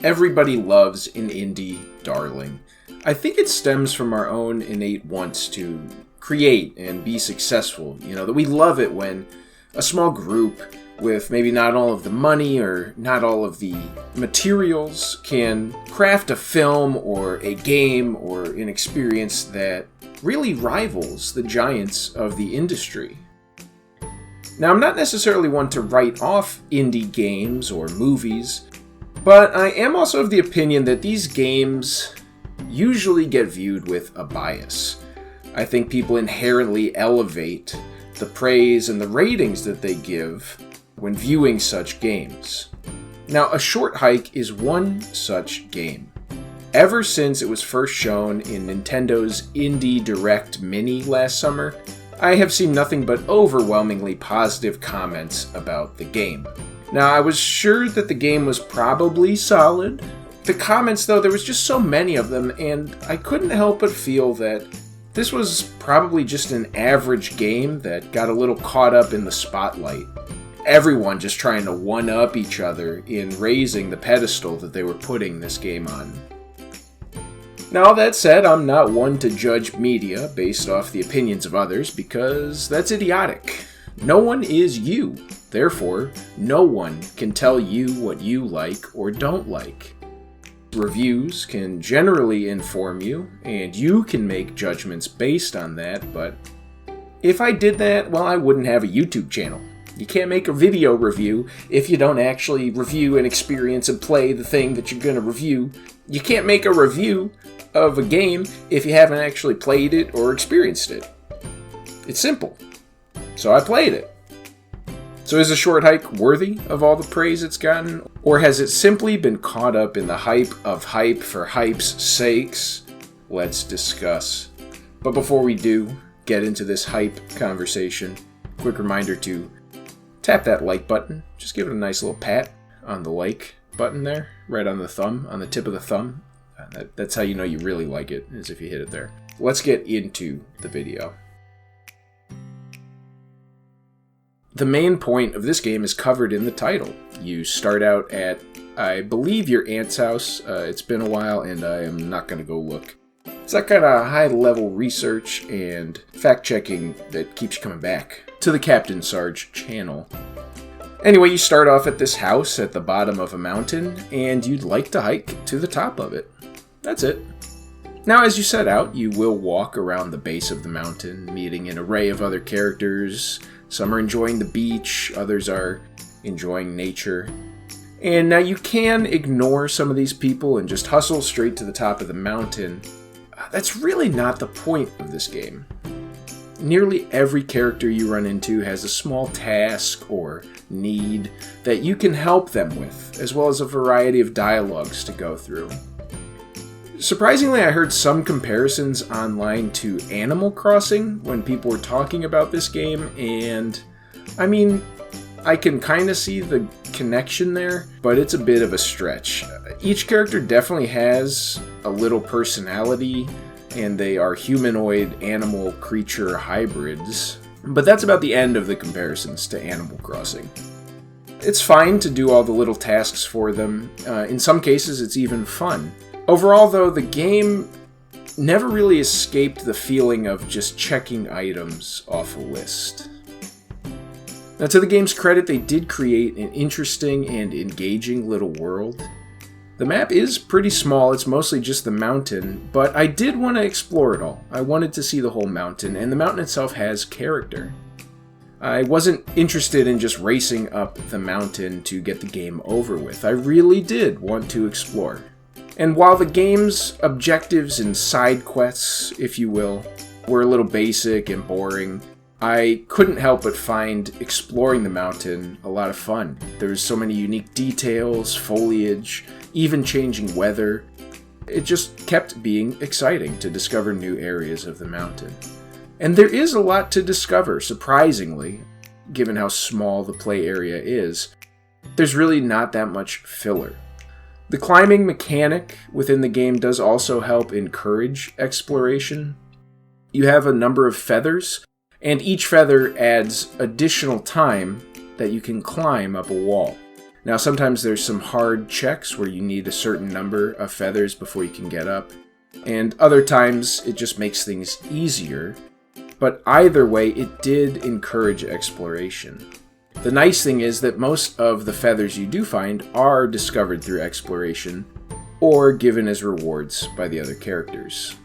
Everybody loves an indie darling. I think it stems from our own innate wants to create and be successful. That we love it when a small group with maybe not all of the money or not all of the materials can craft a film or a game or an experience that really rivals the giants of the industry. Now, I'm not necessarily one to write off indie games or movies, but I am also of the opinion that these games usually get viewed with a bias. I think people inherently elevate the praise and the ratings that they give when viewing such games. Now, A Short Hike is one such game. Ever since it was first shown in Nintendo's Indie Direct Mini last summer, I have seen nothing but overwhelmingly positive comments about the game. Now, I was sure that the game was probably solid. The comments, though, there was just so many of them, and I couldn't help but feel that this was probably just an average game that got a little caught up in the spotlight. Everyone just trying to one-up each other in raising the pedestal that they were putting this game on. Now, all that said, I'm not one to judge media based off the opinions of others, because that's idiotic. No one is you. Therefore, no one can tell you what you like or don't like. Reviews can generally inform you, and you can make judgments based on that, but if I did that, well, I wouldn't have a YouTube channel. You can't make a video review if you don't actually review and experience and play the thing that you're going to review. You can't make a review of a game if you haven't actually played it or experienced it. It's simple. So I played it. So is A Short Hike worthy of all the praise it's gotten? Or has it simply been caught up in the hype of hype for hype's sakes? Let's discuss. But before we do get into this hype conversation, quick reminder to tap that like button. Just give it a nice little pat on the like button there, right on the thumb, on the tip of the thumb. That's how you know you really like it, is if you hit it there. Let's get into the video. The main point of this game is covered in the title. You start out at, I believe, your aunt's house. It's been a while, and I am not going to go look. It's that kind of high-level research and fact-checking that keeps you coming back to the Captain Sarge channel. Anyway, you start off at this house at the bottom of a mountain, and you'd like to hike to the top of it. That's it. Now, as you set out, you will walk around the base of the mountain, meeting an array of other characters. Some are enjoying the beach, others are enjoying nature. And now you can ignore some of these people and just hustle straight to the top of the mountain. That's really not the point of this game. Nearly every character you run into has a small task or need that you can help them with, as well as a variety of dialogues to go through. Surprisingly, I heard some comparisons online to Animal Crossing when people were talking about this game, and I mean, I can kind of see the connection there, but it's a bit of a stretch. Each character definitely has a little personality, and they are humanoid animal creature hybrids, but that's about the end of the comparisons to Animal Crossing. It's fine to do all the little tasks for them. In some cases, it's even fun. Overall, though, the game never really escaped the feeling of just checking items off a list. Now, to the game's credit, they did create an interesting and engaging little world. The map is pretty small, it's mostly just the mountain, but I did want to explore it all. I wanted to see the whole mountain, and the mountain itself has character. I wasn't interested in just racing up the mountain to get the game over with. I really did want to explore. And while the game's objectives and side quests, if you will, were a little basic and boring, I couldn't help but find exploring the mountain a lot of fun. There's so many unique details, foliage, even changing weather. It just kept being exciting to discover new areas of the mountain. And there is a lot to discover, surprisingly, given how small the play area is. There's really not that much filler. The climbing mechanic within the game does also help encourage exploration. You have a number of feathers, and each feather adds additional time that you can climb up a wall. Now, sometimes there's some hard checks where you need a certain number of feathers before you can get up, and other times it just makes things easier. But either way, it did encourage exploration. The nice thing is that most of the feathers you do find are discovered through exploration, or given as rewards by the other characters.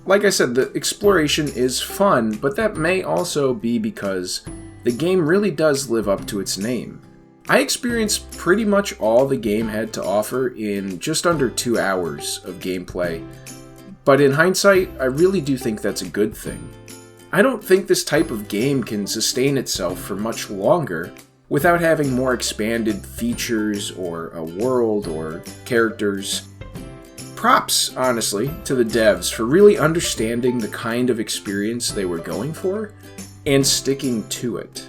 Like I said, the exploration is fun, but that may also be because the game really does live up to its name. I experienced pretty much all the game had to offer in just under 2 hours of gameplay, but in hindsight, I really do think that's a good thing. I don't think this type of game can sustain itself for much longer without having more expanded features or a world or characters. Props, honestly, to the devs for really understanding the kind of experience they were going for and sticking to it.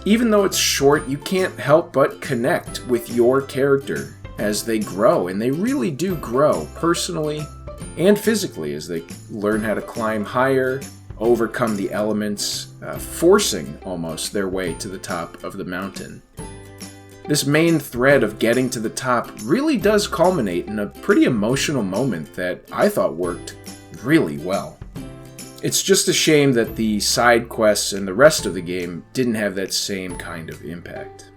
Even though it's short, you can't help but connect with your character as they grow, and they really do grow personally and physically as they learn how to climb higher, overcome the elements, forcing almost their way to the top of the mountain. This main thread of getting to the top really does culminate in a pretty emotional moment that I thought worked really well. It's just a shame that the side quests and the rest of the game didn't have that same kind of impact.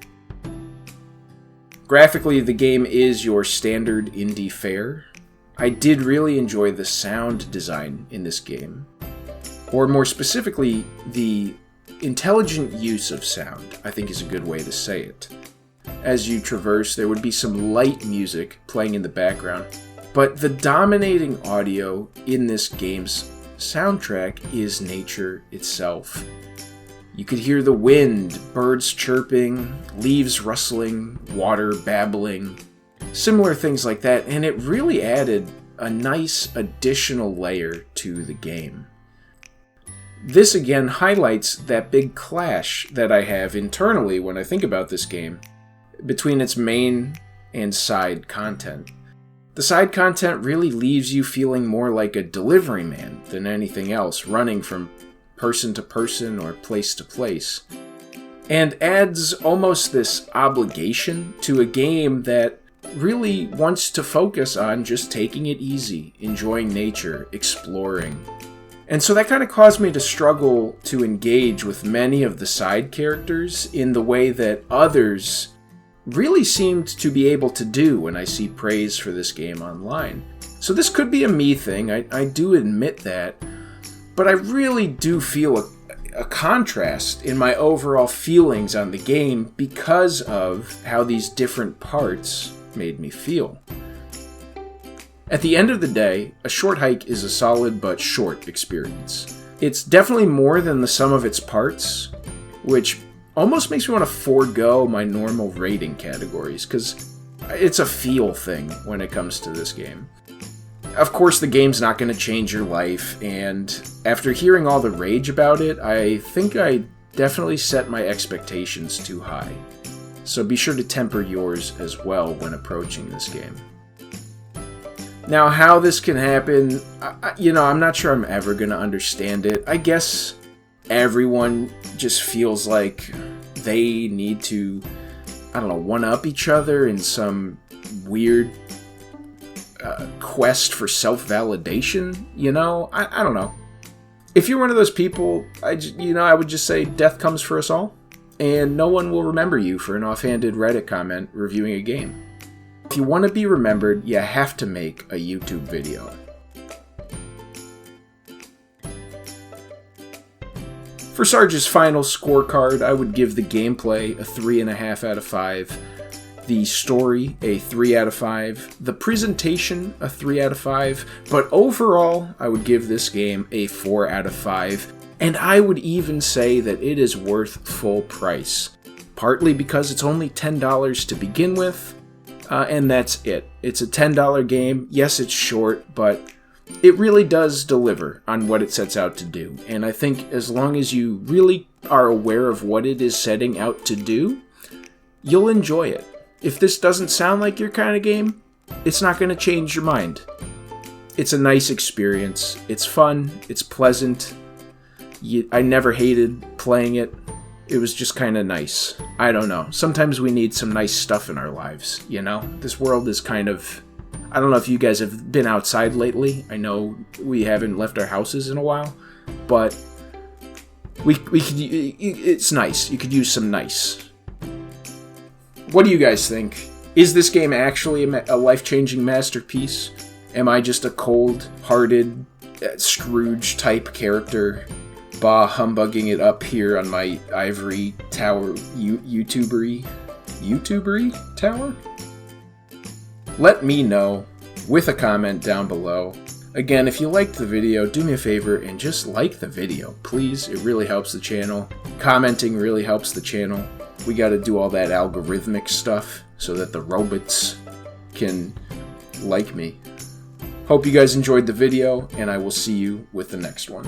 Graphically, the game is your standard indie fare. I did really enjoy the sound design in this game, or more specifically, the intelligent use of sound, I think is a good way to say it. As you traverse, there would be some light music playing in the background, but the dominating audio in this game's soundtrack is nature itself. You could hear the wind, birds chirping, leaves rustling, water babbling, similar things like that, and it really added a nice additional layer to the game. This again highlights that big clash that I have internally when I think about this game between its main and side content. The side content really leaves you feeling more like a delivery man than anything else, running from person to person or place to place, and adds almost this obligation to a game that really wants to focus on just taking it easy, enjoying nature, exploring. And so that kind of caused me to struggle to engage with many of the side characters in the way that others really seemed to be able to do when I see praise for this game online. So this could be a me thing, I do admit that, but I really do feel a contrast in my overall feelings on the game because of how these different parts made me feel. At the end of the day, a short hike is a solid but short experience. It's definitely more than the sum of its parts, which almost makes me want to forego my normal rating categories, because it's a feel thing when it comes to this game. Of course, the game's not going to change your life, and after hearing all the rage about it, I think I definitely set my expectations too high. So be sure to temper yours as well when approaching this game. Now, how this can happen, I'm not sure I'm ever going to understand it. I guess everyone just feels like they need to, one-up each other in some weird quest for self-validation, I don't know. If you're one of those people, I would just say death comes for us all, and no one will remember you for an offhanded Reddit comment reviewing a game. If you want to be remembered, you have to make a YouTube video. For Sarge's final scorecard, I would give the gameplay a 3.5 out of 5, the story a 3 out of 5, the presentation a 3 out of 5, but overall, I would give this game a 4 out of 5, and I would even say that it is worth full price, partly because it's only $10 to begin with, and that's it. It's a $10 game. Yes, it's short, but it really does deliver on what it sets out to do. And I think as long as you really are aware of what it is setting out to do, you'll enjoy it. If this doesn't sound like your kind of game, it's not going to change your mind. It's a nice experience. It's fun. It's pleasant. I never hated playing it. It was just kind of nice. I don't know. Sometimes we need some nice stuff in our lives, you know? This world is kind of... I don't know if you guys have been outside lately. I know we haven't left our houses in a while, but we could... It's nice. You could use some nice. What do you guys think? Is this game actually a life-changing masterpiece? Am I just a cold-hearted Scrooge-type character humbugging it up here on my ivory tower YouTubery tower? Let me know with a comment down below. Again, if you liked the video, do me a favor and just like the video, please. It really helps the channel. Commenting really helps the channel. We gotta do all that algorithmic stuff so that the robots can like me. Hope you guys enjoyed the video, and I will see you with the next one.